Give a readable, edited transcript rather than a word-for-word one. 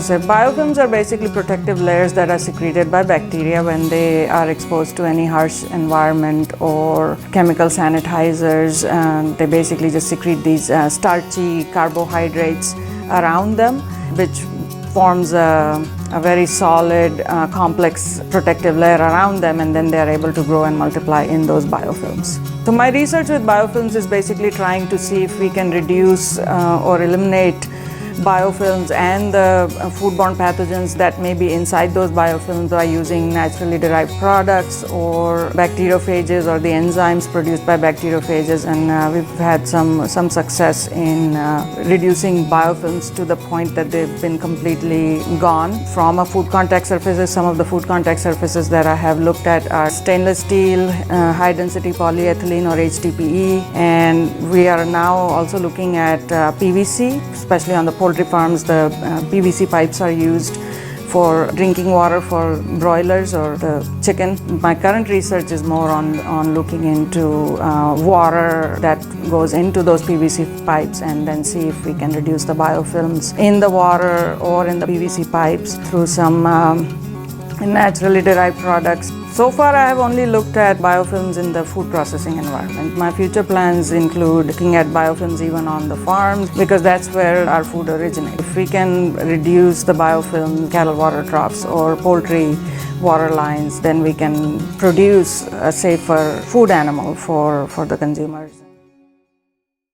So biofilms are basically protective layers that are secreted by bacteria when they are exposed to any harsh environment or chemical sanitizers. They basically just secrete these starchy carbohydrates around them, which forms a very solid, complex protective layer around them, and then they are able to grow and multiply in those biofilms. So my research with biofilms is basically trying to see if we can reduce or eliminate biofilms and the foodborne pathogens that may be inside those biofilms by using naturally derived products or bacteriophages or the enzymes produced by bacteriophages, and we've had some success in reducing biofilms to the point that they've been completely gone from a food contact surfaces. Some of the food contact surfaces that I have looked at are stainless steel, high density polyethylene or HDPE, and we are now also looking at PVC, especially on the poultry farms. The PVC pipes are used for drinking water for broilers or the chicken. My current research is more on looking into water that goes into those PVC pipes, and then see if we can reduce the biofilms in the water or in the PVC pipes through some naturally derived products. So far, I have only looked at biofilms in the food processing environment. My future plans include looking at biofilms even on the farms, because that's where our food originates. If we can reduce the biofilm cattle water troughs or poultry water lines, then we can produce a safer food animal for the consumers.